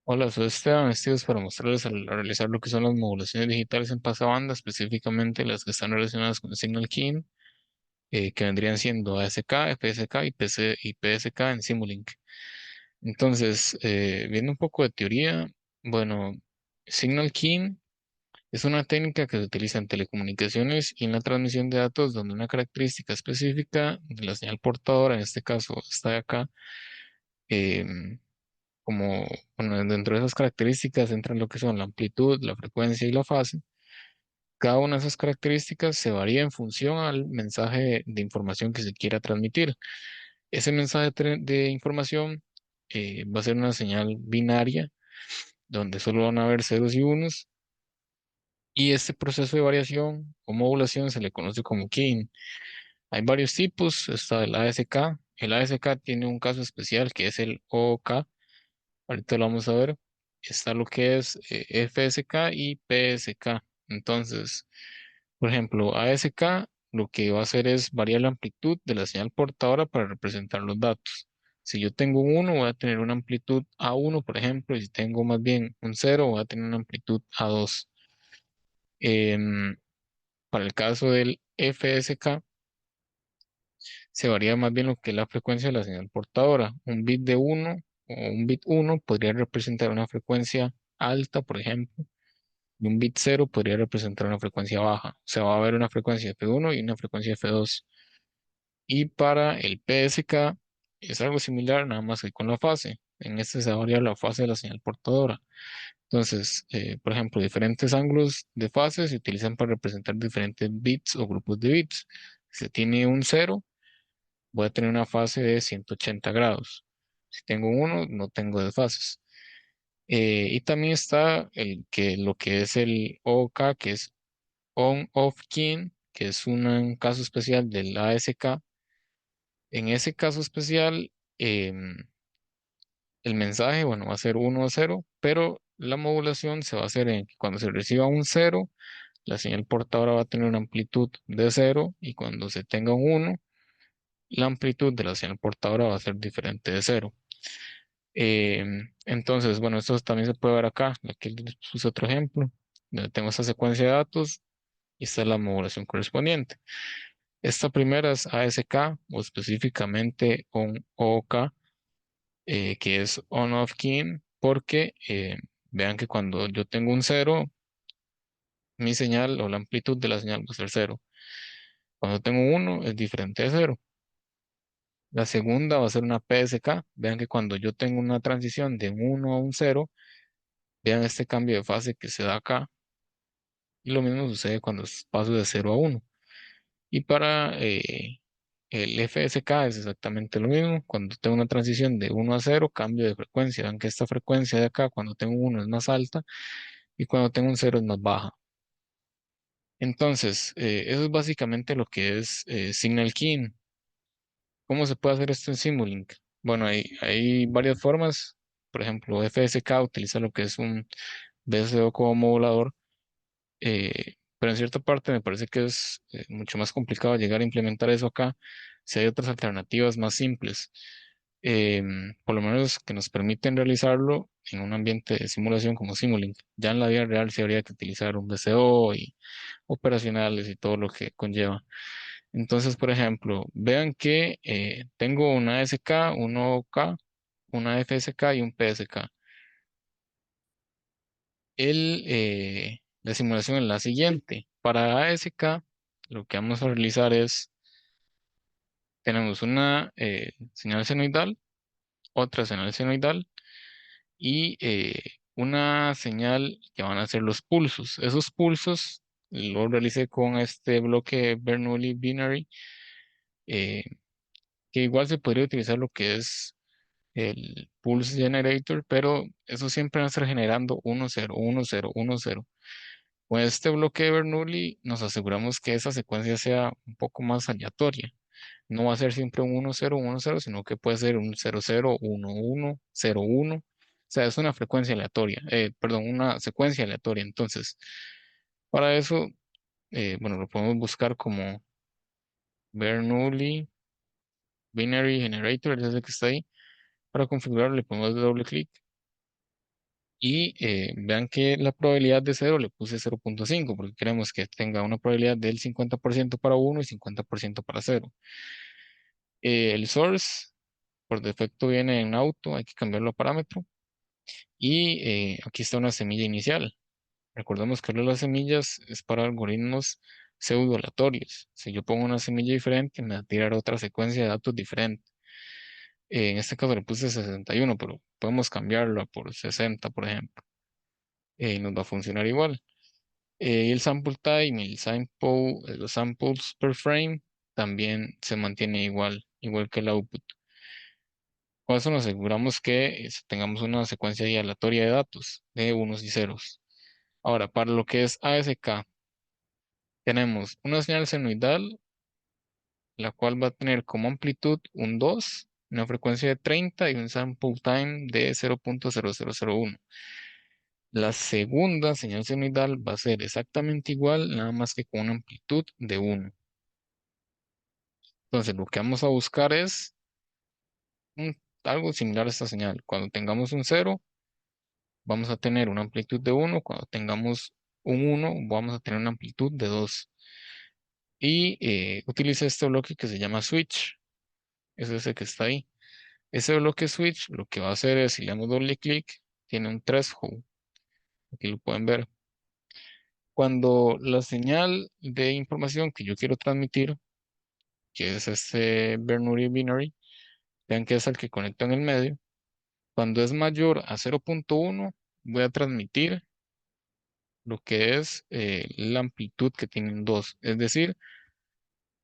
Hola, soy Esteban. Estudios para mostrarles a realizar lo que son las modulaciones digitales en pasabanda, específicamente las que están relacionadas con el Signal Keying, que vendrían siendo ASK, FSK y y PSK en Simulink. Entonces, viendo un poco de teoría, bueno, Signal Keying es una técnica que se utiliza en telecomunicaciones y en la transmisión de datos donde una característica específica de la señal portadora, en este caso esta de acá, em, como bueno, dentro de esas características entran lo que son la amplitud, la frecuencia y la fase. Cada una de esas características se varía en función al mensaje de información que se quiera transmitir. Ese mensaje de información va a ser una señal binaria donde solo van a haber ceros y unos, y este proceso de variación o modulación se le conoce como keying. Hay varios tipos, está el ASK. El ASK tiene un caso especial que es el OK. Ahorita lo vamos a ver. Está lo que es FSK y PSK. Entonces, por ejemplo, ASK lo que va a hacer es variar la amplitud de la señal portadora para representar los datos. Si yo tengo un 1, voy a tener una amplitud A1, por ejemplo, y si tengo más bien un 0, voy a tener una amplitud A2. Em, para el caso del FSK, se varía más bien lo que es la frecuencia de la señal portadora. Un bit de 1 o un bit 1 podría representar una frecuencia alta, por ejemplo, y un bit 0 podría representar una frecuencia baja. O sea, va a haber una frecuencia F1 y una frecuencia F2. Y para el PSK es algo similar, nada más que con la fase. En este se va a variar la fase de la señal portadora. Entonces, por ejemplo, diferentes ángulos de fase se utilizan para representar diferentes bits o grupos de bits. Si se tiene un 0, voy a tener una fase de 180 grados. Si tengo un 1, no tengo desfases. Y también está lo que es el OK, que es On-Off Keying, que es un caso especial del ASK. En ese caso especial, el mensaje, bueno, va a ser 1 o 0, pero la modulación se va a hacer en que cuando se reciba un 0, la señal portadora va a tener una amplitud de 0, y cuando se tenga un 1, la amplitud de la señal portadora va a ser diferente de 0. Entonces, bueno, esto también se puede ver acá. Aquí les puse otro ejemplo, donde tengo esta secuencia de datos y esta es la modulación correspondiente. Esta primera es ASK o específicamente ON-OK, que es On-Off Keying, porque vean que cuando yo tengo un 0, mi señal o la amplitud de la señal va a ser 0. Cuando tengo un 1 es diferente de 0. La segunda va a ser una PSK. Vean que cuando yo tengo una transición de un 1 a un 0, vean este cambio de fase que se da acá. Y lo mismo sucede cuando paso de 0 a 1. Y para el FSK es exactamente lo mismo. Cuando tengo una transición de 1 a 0, cambio de frecuencia. Vean que esta frecuencia de acá, cuando tengo 1 es más alta y cuando tengo un 0 es más baja. Entonces, eso es básicamente lo que es Signal Keying. ¿Cómo se puede hacer esto en Simulink? Bueno, hay varias formas. Por ejemplo, FSK utiliza lo que es un VSO como modulador, pero en cierta parte me parece que es mucho más complicado llegar a implementar eso acá. Si hay otras alternativas más simples, por lo menos que nos permiten realizarlo en un ambiente de simulación como Simulink. Ya en la vida real sí habría que utilizar un VCO y operacionales y todo lo que conlleva. Entonces, por ejemplo, vean que tengo una SK, un OK, una FSK y un PSK. La simulación es la siguiente. Para ASK, lo que vamos a realizar es, tenemos una señal senoidal, otra señal senoidal y una señal que van a ser los pulsos. Esos pulsos lo realicé con este bloque Bernoulli Binary, eh, que igual se podría utilizar lo que es el Pulse Generator, pero eso siempre va a estar generando 1, 0, 1, 0, 1, 0. Con este bloque de Bernoulli nos aseguramos que esa secuencia sea un poco más aleatoria. No va a ser siempre un 1, 0, 1, 0, sino que puede ser un 0, 0, 1, 1, 0, 1. O sea, es una frecuencia aleatoria, perdón, una secuencia aleatoria. Entonces, para eso, bueno, lo podemos buscar como Bernoulli Binary Generator, ese es el que está ahí. Para configurarlo le ponemos doble clic Y vean que la probabilidad de cero le puse 0.5 porque queremos que tenga una probabilidad del 50% para uno y 50% para cero. El source por defecto viene en auto, hay que cambiarlo a parámetro. Y aquí está una semilla inicial. Recordemos que lo de las semillas es para algoritmos pseudo aleatorios. Si yo pongo una semilla diferente, me va a tirar otra secuencia de datos diferente. En este caso le puse 61, pero podemos cambiarlo por 60, por ejemplo. Nos va a funcionar igual. Y el sample time y el sample, los samples per frame también se mantiene igual, igual que el output. Con eso nos aseguramos que tengamos una secuencia ahí aleatoria de datos de unos y ceros. Ahora, para lo que es ASK, tenemos una señal senoidal, la cual va a tener como amplitud un 2, una frecuencia de 30 y un sample time de 0.0001. La segunda señal senoidal va a ser exactamente igual, nada más que con una amplitud de 1. Entonces, lo que vamos a buscar es algo similar a esta señal. Cuando tengamos un 0, vamos a tener una amplitud de 1. Cuando tengamos un 1, vamos a tener una amplitud de 2. Y utiliza este bloque que se llama switch. Es ese que está ahí. Ese bloque switch lo que va a hacer es, si le damos doble clic, tiene un threshold. Aquí lo pueden ver. Cuando la señal de información que yo quiero transmitir, que es este Bernoulli Binary, vean que es el que conecto en el medio. Cuando es mayor a 0.1, voy a transmitir lo que es la amplitud que tienen 2. Es decir,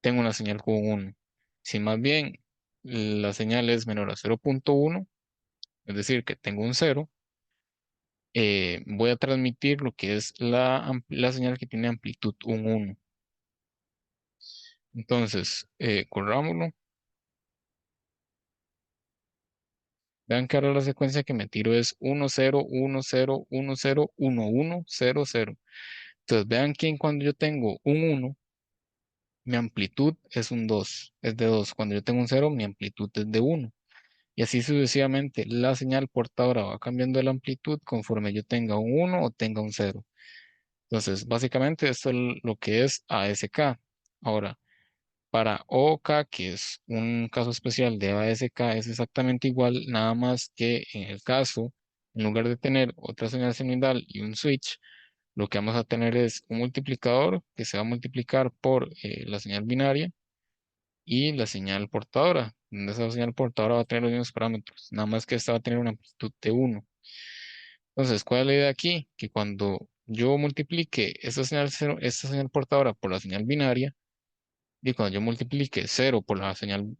tengo una señal con 1. Si más bien la señal es menor a 0.1, es decir, que tengo un 0, voy a transmitir lo que es la señal que tiene amplitud un 1. Entonces, corrámoslo. Vean que ahora la secuencia que me tiro es 1, 0, 1, 0, 1, 0, 1, 1, 0, 0. Entonces, vean que cuando yo tengo un 1, mi amplitud es un 2, es de 2. Cuando yo tengo un 0, mi amplitud es de 1. Y así sucesivamente, la señal portadora va cambiando de la amplitud conforme yo tenga un 1 o tenga un 0. Entonces, básicamente esto es lo que es ASK. Ahora, para OK, que es un caso especial de ASK, es exactamente igual, nada más que en el caso, en lugar de tener otra señal senoidal y un switch, lo que vamos a tener es un multiplicador que se va a multiplicar por la señal binaria y la señal portadora, donde esa señal portadora va a tener los mismos parámetros, nada más que esta va a tener una amplitud de 1. Entonces, ¿cuál es la idea aquí? Que cuando yo multiplique esta señal portadora por la señal binaria, y cuando yo multiplique 0 por la señal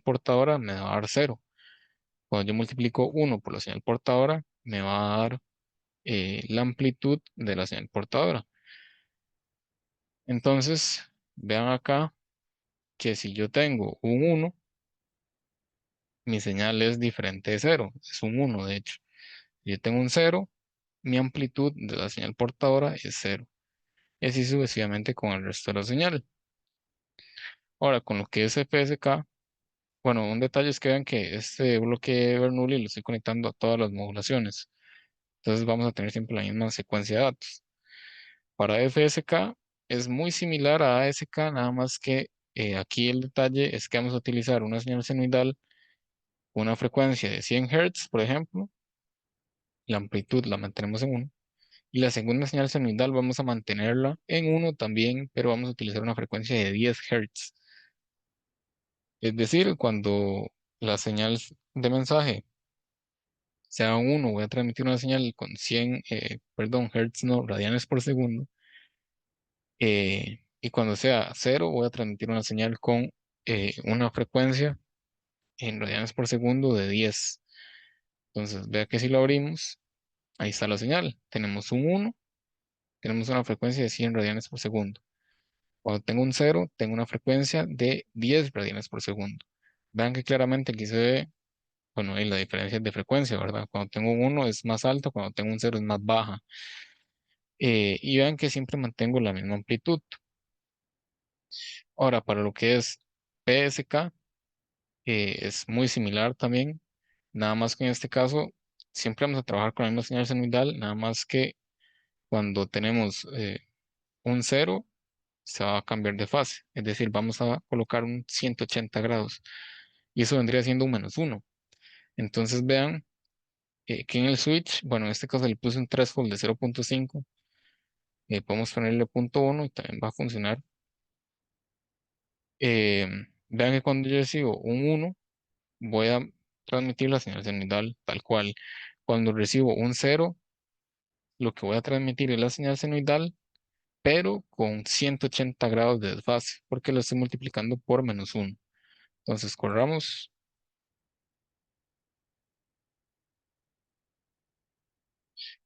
portadora, me va a dar 0. Cuando yo multiplico 1 por la señal portadora, me va a dar la amplitud de la señal portadora. Entonces, vean acá que si yo tengo un 1, mi señal es diferente de 0. Es un 1, de hecho. Si yo tengo un 0, mi amplitud de la señal portadora es 0. Y así sucesivamente con el resto de la señal. Ahora, con lo que es FSK, bueno, un detalle es que vean que este bloque de Bernoulli lo estoy conectando a todas las modulaciones. Entonces vamos a tener siempre la misma secuencia de datos. Para FSK es muy similar a ASK, nada más que aquí el detalle es que vamos a utilizar una señal senoidal con una frecuencia de 100 Hz, por ejemplo. La amplitud la mantenemos en 1. Y la segunda señal senoidal vamos a mantenerla en 1 también, pero vamos a utilizar una frecuencia de 10 Hz. Es decir, cuando la señal de mensaje sea 1, voy a transmitir una señal con 100, perdón, Hertz no, radianes por segundo. Y cuando sea 0, voy a transmitir una señal con una frecuencia en radianes por segundo de 10. Entonces, vea que si lo abrimos, ahí está la señal. Tenemos un 1, tenemos una frecuencia de 100 radianes por segundo. Cuando tengo un 0, tengo una frecuencia de 10 radianes por segundo. Vean que claramente aquí se ve, bueno, y la diferencia de frecuencia, ¿verdad? Cuando tengo un 1 es más alto, cuando tengo un 0 es más baja. Y vean que siempre mantengo la misma amplitud. Ahora, para lo que es PSK, es muy similar también, nada más que en este caso siempre vamos a trabajar con la misma señal senoidal, nada más que cuando tenemos un cero, se va a cambiar de fase. Es decir, vamos a colocar un 180 grados y eso vendría siendo un menos uno. Entonces vean que en el switch, bueno, en este caso le puse un threshold de 0.5, podemos ponerle punto uno y también va a funcionar. Eh, Vean que cuando yo recibo un uno, voy a transmitir la señal senoidal tal cual. Cuando recibo un cero, lo que voy a transmitir es la señal senoidal, pero con 180 grados de desfase, porque lo estoy multiplicando por menos uno. Entonces, corramos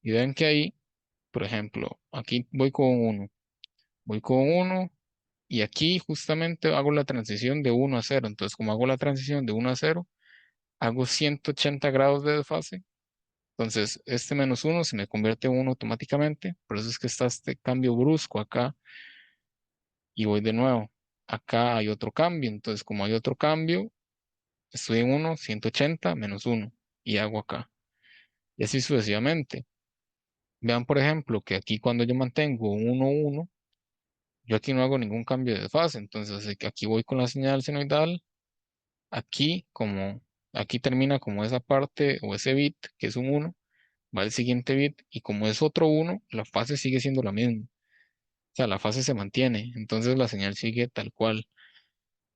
y ven que ahí, por ejemplo, aquí voy con uno y aquí justamente hago la transición de uno a cero. Entonces, como hago la transición de uno a cero, hago 180 grados de desfase. Entonces, este menos uno se me convierte en uno automáticamente. Por eso es que está este cambio brusco acá y voy de nuevo. Acá hay otro cambio. Entonces, como hay otro cambio, estoy en uno 180 menos uno y hago acá. Y así sucesivamente. Vean, por ejemplo, que aquí cuando yo mantengo un uno uno, yo aquí no hago ningún cambio de fase. Entonces, aquí voy con la señal senoidal. Aquí, como aquí termina como esa parte o ese bit, que es un uno, va el siguiente bit y como es otro uno, la fase sigue siendo la misma. O sea, la fase se mantiene. Entonces, la señal sigue tal cual.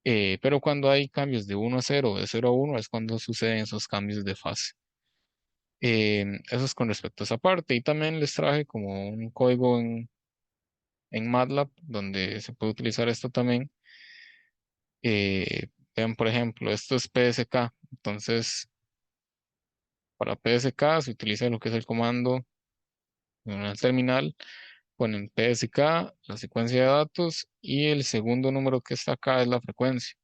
Pero cuando hay cambios de uno a cero, de cero a uno, es cuando suceden esos cambios de fase. Eso es con respecto a esa parte. Y también les traje como un código en MATLAB donde se puede utilizar esto también. Vean, por ejemplo, esto es PSK. Entonces, para PSK se utiliza lo que es el comando en el terminal. Ponen PSK, la secuencia de datos y el segundo número que está acá es la frecuencia.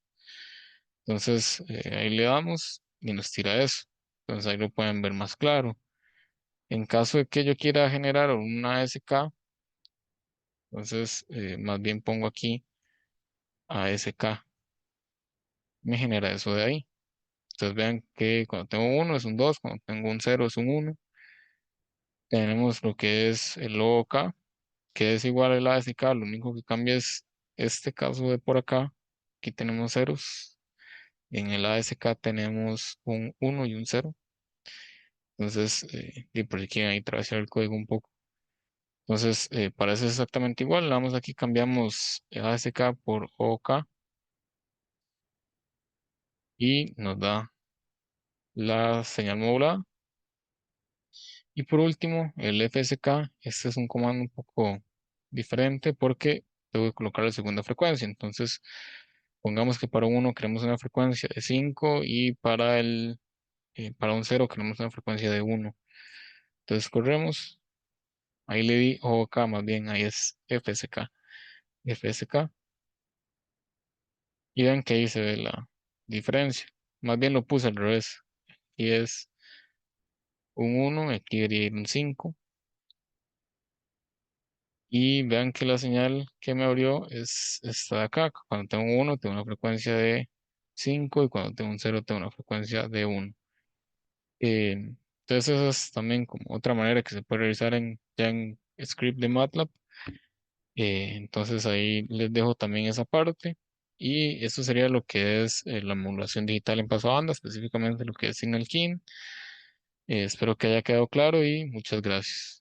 Entonces, ahí le damos y nos tira eso. Entonces, ahí lo pueden ver más claro. En caso de que yo quiera generar una ASK, entonces más bien pongo aquí ASK. Me genera eso de ahí. Entonces vean que cuando tengo uno es un 2, cuando tengo un cero es un uno. Tenemos lo que es el OK, que es igual al ASK, lo único que cambia es este caso de por acá. Aquí tenemos ceros. En el ASK tenemos un uno y un cero. Entonces, y por si quieren ahí travear el código un poco. Entonces, parece exactamente igual. Nada más aquí cambiamos ASK por OK y nos da la señal modulada. Y por último, el FSK, este es un comando un poco diferente porque tengo que colocar la segunda frecuencia. Entonces, pongamos que para uno queremos una frecuencia de 5 y para un cero queremos una frecuencia de uno. Entonces, corremos. Ahí le di OK, más bien, ahí es FSK. FSK. Y ven que ahí se ve la diferencia. Más bien lo puse al revés. Y es un uno, aquí debería ir un 5. Y vean que la señal que me abrió es esta de acá. Cuando tengo un 1 tengo una frecuencia de 5 y cuando tengo un cero tengo una frecuencia de uno. Eh, entonces esa es también como otra manera que se puede realizar ya en script de MATLAB. Entonces ahí les dejo también esa parte. Y esto sería lo que es la modulación digital en paso a banda, específicamente lo que es Signal King. Espero que haya quedado claro y muchas gracias.